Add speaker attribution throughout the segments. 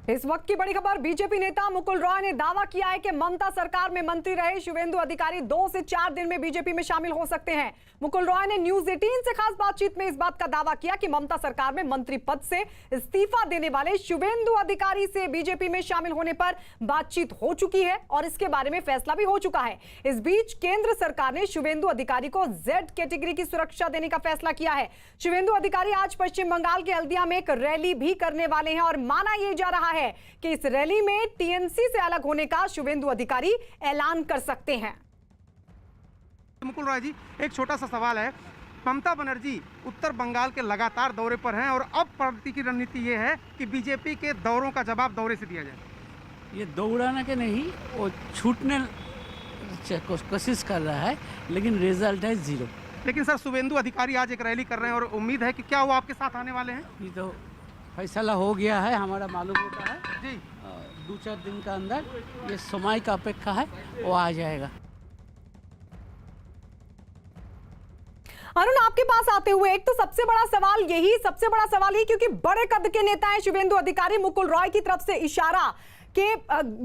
Speaker 1: इस वक्त की बड़ी खबर, बीजेपी नेता मुकुल रॉय ने दावा किया है कि ममता सरकार में मंत्री रहे शुवेंदु अधिकारी 2 से 4 दिन में बीजेपी में शामिल हो सकते हैं। मुकुल रॉय ने न्यूज 18 से खास बातचीत में इस बात का दावा किया कि ममता सरकार में मंत्री पद से इस्तीफा देने वाले शुवेंदु अधिकारी से बीजेपी में शामिल होने पर बातचीत हो चुकी है और इसके बारे में फैसला भी हो चुका है। इस बीच केंद्र सरकार ने शुवेंदु अधिकारी को जेड कैटेगरी की सुरक्षा देने का फैसला किया है। शुवेंदु अधिकारी आज पश्चिम बंगाल के हल्दिया में एक रैली भी करने वाले हैं और माना यह जा रहा है कि इस रैली में टीएमसी से अलग होने का शुवेंदु अधिकारी ऐलान कर सकते हैं।
Speaker 2: मुकुल रॉय जी, एक छोटा सा सवाल है। ममता बनर्जी उत्तर बंगाल के लगातार दौरे पर हैं और अब पार्टी की रणनीति ये है कि बीजेपी के दौरों का जवाब दौरे से दिया जाए।
Speaker 3: ये दौड़ाना के नहीं, वो छूटने कोशिश कर रहा है, लेकिन रिजल्ट है 0।
Speaker 2: लेकिन सर, शुवेंदु अधिकारी आज एक रैली कर रहे हैं और उम्मीद है कि क्या वो आपके साथ आने वाले हैं?
Speaker 3: ये तो फैसला हो गया है, हमारा मालूम होता है
Speaker 2: जी।
Speaker 3: 2-4 दिन का अंदर ये समय का अपेक्षा है, वो आ जाएगा।
Speaker 1: अरुण, आपके पास आते हुए एक तो सबसे बड़ा सवाल ही क्योंकि बड़े कद के नेता हैं शुवेंदु अधिकारी, मुकुल रॉय की तरफ से इशारा कि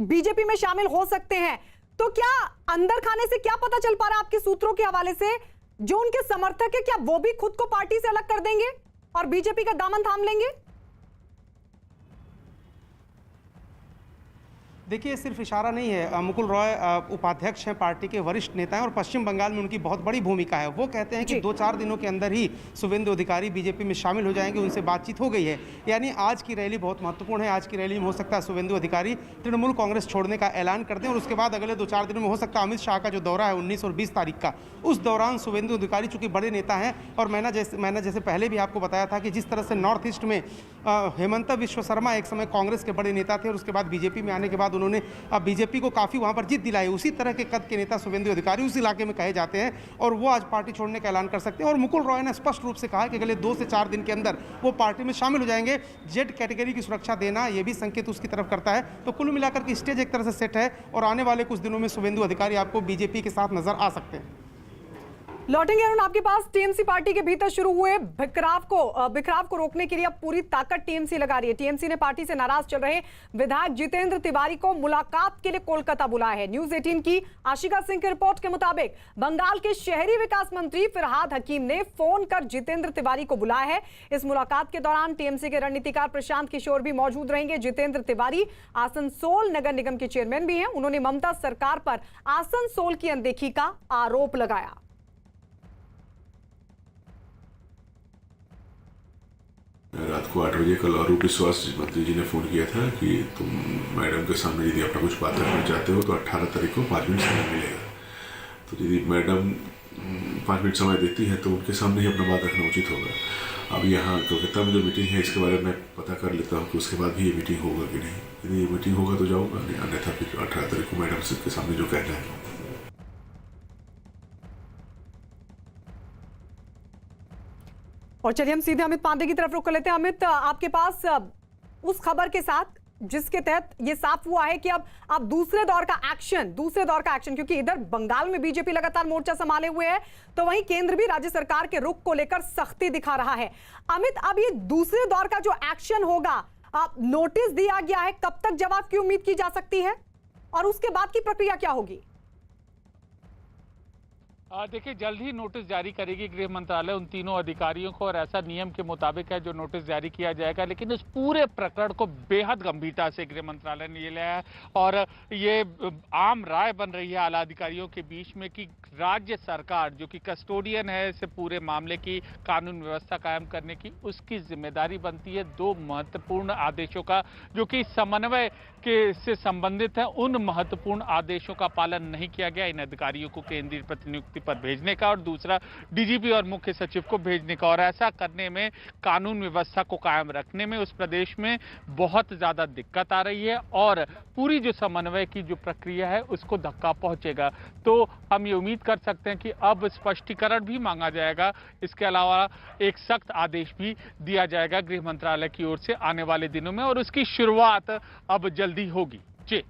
Speaker 1: बीजेपी में शामिल हो सकते हैं, तो क्या अंदर खाने से क्या पता चल पा रहा है आपके सूत्रों के हवाले से, जो उनके समर्थक है क्या वो भी खुद को पार्टी से अलग कर देंगे और बीजेपी का दामन थाम लेंगे?
Speaker 2: देखिए, सिर्फ इशारा नहीं है। मुकुल रॉय उपाध्यक्ष हैं, पार्टी के वरिष्ठ नेता हैं और पश्चिम बंगाल में उनकी बहुत बड़ी भूमिका है। वो कहते हैं कि 2-4 दिनों के अंदर ही शुवेंदु अधिकारी बीजेपी में शामिल हो जाएंगे, उनसे बातचीत हो गई है। यानी आज की रैली बहुत महत्वपूर्ण है। आज की रैली में हो सकता है शुवेंदु अधिकारी तृणमूल कांग्रेस छोड़ने का ऐलान कर दें और उसके बाद अगले 2-4 दिनों में हो सकता है अमित शाह का जो दौरा है 19 और 20 तारीख का, उस दौरान शुवेंदु अधिकारी चूंकि बड़े नेता हैं और मैंने जैसे पहले भी आपको बताया था कि जिस तरह से नॉर्थ ईस्ट में हेमंत विश्व शर्मा एक समय कांग्रेस के बड़े नेता थे और उसके बाद बीजेपी में आने के बाद उन्होंने बीजेपी को काफ़ी वहां पर जीत दिलाई, उसी तरह के कद के नेता शुवेंदु अधिकारी उस इलाके में कहे जाते हैं और वो आज पार्टी छोड़ने का ऐलान कर सकते हैं। और मुकुल रॉय ने स्पष्ट रूप से कहा कि अगले 2 से 4 दिन के अंदर वो पार्टी में शामिल हो जाएंगे। जेड कैटेगरी की सुरक्षा देना ये भी संकेत उसकी तरफ करता है। तो कुल मिलाकर के स्टेज एक तरह से सेट है और आने वाले कुछ दिनों में शुवेंदु अधिकारी आपको बीजेपी के साथ नजर आ सकते हैं।
Speaker 1: लौटेंगे अरुण आपके पास। टीएमसी पार्टी के भीतर शुरू हुए बिखराव को रोकने के लिए अब पूरी ताकत टीएमसी लगा रही है। टीएमसी ने पार्टी से नाराज चल रहे विधायक जितेंद्र तिवारी को मुलाकात के लिए कोलकाता बुलाया है। न्यूज 18 की आशिका सिंह की रिपोर्ट के मुताबिक बंगाल के शहरी विकास मंत्री फिरहाद हकीम ने फोन कर जितेंद्र तिवारी को बुलाया है। इस मुलाकात के दौरान टीएमसी के रणनीतिकार प्रशांत किशोर भी मौजूद रहेंगे। जितेंद्र तिवारी आसनसोल नगर निगम के चेयरमैन भी हैं। उन्होंने ममता सरकार पर आसनसोल की अनदेखी का आरोप लगाया।
Speaker 4: रात को 8 बजे कल आरोप विश्वास मंत्री जी ने फ़ोन किया था कि तुम मैडम के सामने यदि अपना कुछ बात रखना चाहते हो तो 18 तारीख को 5 मिनट समय मिलेगा। तो यदि मैडम 5 मिनट समय देती है तो उनके सामने ही अपना बात रखना उचित होगा। अब यहाँ कोलकाता में जो मीटिंग है इसके बारे में पता कर लेता हूँ कि उसके बाद भी ये मीटिंग होगा कि नहीं। यदि ये मीटिंग होगा तो जाऊँगा, अन्यथा फिर 18 तारीख को मैडम सबके सामने जो कहना है।
Speaker 1: और चलिए हम सीधे अमित पांडे की तरफ रुख कर लेते हैं। अमित, आपके पास उस खबर के साथ जिसके तहत ये साफ हुआ है कि अब दूसरे दौर का एक्शन, क्योंकि इधर बंगाल में बीजेपी लगातार मोर्चा संभाले हुए है तो वहीं केंद्र भी राज्य सरकार के रुख को लेकर सख्ती दिखा रहा है। अमित, अब ये दूसरे दौर का जो एक्शन होगा, नोटिस दिया गया है, कब तक जवाब की उम्मीद की जा सकती है और उसके बाद की प्रक्रिया क्या होगी?
Speaker 5: देखिए, जल्द ही नोटिस जारी करेगी गृह मंत्रालय उन तीनों अधिकारियों को और ऐसा नियम के मुताबिक है जो नोटिस जारी किया जाएगा। लेकिन इस पूरे प्रकरण को बेहद गंभीरता से गृह मंत्रालय ने लिया है और ये आम राय बन रही है आला अधिकारियों के बीच में कि राज्य सरकार जो कि कस्टोडियन है इस पूरे मामले की कानून व्यवस्था कायम करने की, उसकी जिम्मेदारी बनती है 2 महत्वपूर्ण आदेशों का जो कि समन्वय के से संबंधित है। उन महत्वपूर्ण आदेशों का पालन नहीं किया गया, इन अधिकारियों को केंद्रीय प्रतिनियुक्ति पर भेजने का और दूसरा डीजीपी और मुख्य सचिव को भेजने का। और ऐसा करने में, कानून व्यवस्था को कायम रखने में उस प्रदेश में बहुत ज्यादा दिक्कत आ रही है और पूरी जो समन्वय की जो प्रक्रिया है उसको धक्का पहुंचेगा। तो हम ये उम्मीद कर सकते हैं कि अब स्पष्टीकरण भी मांगा जाएगा। इसके अलावा एक सख्त आदेश भी दिया जाएगा गृह मंत्रालय की ओर से आने वाले दिनों में और उसकी शुरुआत अब जल्दी होगी। जी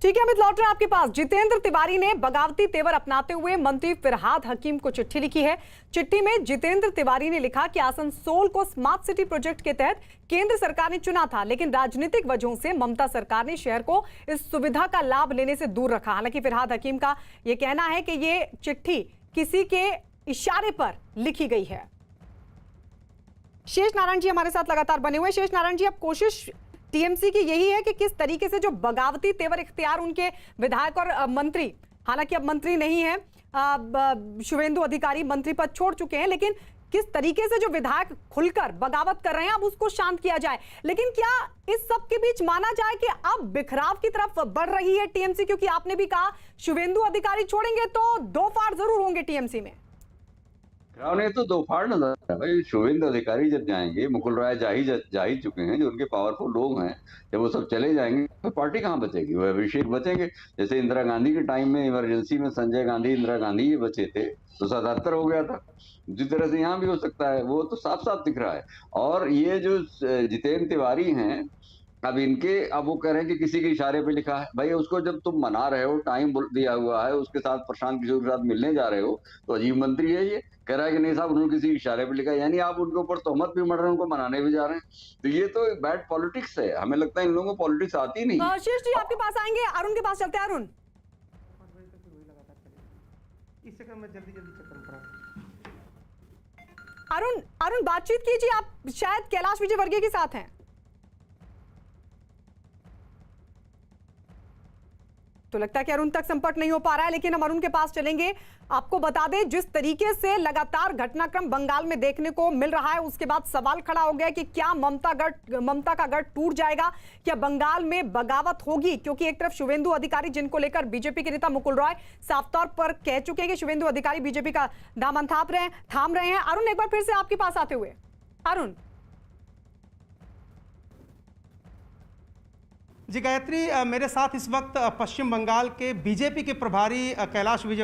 Speaker 1: ठीक है अमित, लौट रहे हैं आपके पास। जितेंद्र तिवारी ने बगावती तेवर अपनाते हुए मंत्री फिरहाद हकीम को चिट्ठी लिखी है। चिट्ठी में जितेंद्र तिवारी ने लिखा कि आसनसोल को स्मार्ट सिटी प्रोजेक्ट के तहत केंद्र सरकार ने चुना था, लेकिन राजनीतिक वजहों से ममता सरकार ने शहर को इस सुविधा का लाभ लेने से दूर रखा। हालांकि फिरहाद हकीम का यह कहना है कि ये चिट्ठी किसी के इशारे पर लिखी गई है। शेष नारायण जी हमारे साथ लगातार बने हुए। शेष नारायण जी, अब कोशिश टीएमसी की यही है कि किस तरीके से जो बगावती तेवर इख्तियार उनके विधायक और मंत्री, हालांकि अब मंत्री नहीं है, शुवेंदु अधिकारी मंत्री पद छोड़ चुके हैं, लेकिन किस तरीके से जो विधायक खुलकर बगावत कर रहे हैं अब उसको शांत किया जाए। लेकिन क्या इस सब के बीच माना जाए कि अब बिखराव की तरफ बढ़ रही है टीएमसी, क्योंकि आपने भी कहा शुवेंदु अधिकारी छोड़ेंगे तो दो फाड़ जरूर होंगे टीएमसी में।
Speaker 6: ने तो दो फाड़ नजर है भाई। शुवेंदु अधिकारी जब जाएंगे, मुकुल रॉय जा ही चुके हैं, जो उनके पावरफुल लोग हैं, जब वो सब चले जाएंगे तो पार्टी कहाँ बचेगी? वो अभिषेक बचेंगे। जैसे इंदिरा गांधी के टाइम में इमरजेंसी में संजय गांधी, इंदिरा गांधी ही बचे थे तो 77 हो गया था। उसी तरह से यहाँ भी हो सकता है, वो तो साफ साफ दिख रहा है। और ये जो जितेंद्र तिवारी हैं, अब वो कह रहे हैं कि किसी के इशारे पे लिखा है। भाई उसको जब तुम मना रहे हो, टाइम दिया हुआ है, उसके साथ प्रशांत किशोर के साथ मिलने जा रहे हो, तो अजीब मंत्री है ये। कह रहा है कि नहीं साहब उन्होंने किसी इशारे पे लिखा है, यानी आप उनके ऊपर तोहमत भी मर रहे हैं, उनको मनाने भी जा रहे हैं। तो ये तो बैड पॉलिटिक्स है। हमें लगता है इन लोगों को पॉलिटिक्स आती नहीं।
Speaker 1: शीर्ष जी आपके पास आएंगे, अरुण के पास चलते हैं। अरुण बातचीत कीजिए, आप शायद कैलाश विजयवर्गीय के साथ हैं। तो लगता है कि अरुण तक संपर्क नहीं हो पा रहा है, लेकिन हम अरुण के पास चलेंगे। आपको बता दें, जिस तरीके से लगातार घटनाक्रम बंगाल में देखने को मिल रहा है, उसके बाद सवाल खड़ा हो गया कि क्या ममता का गढ़ टूट जाएगा, क्या बंगाल में बगावत होगी? क्योंकि एक तरफ शुवेंदु अधिकारी, जिनको लेकर बीजेपी के नेता मुकुल रॉय साफ तौर पर कह चुके हैं कि शुवेंदु अधिकारी बीजेपी का दामन थाम रहे हैं। अरुण, एक बार फिर से आपके पास आते हुए, अरुण।
Speaker 2: जी गायत्री, मेरे साथ इस वक्त पश्चिम बंगाल के बीजेपी के प्रभारी कैलाश विजय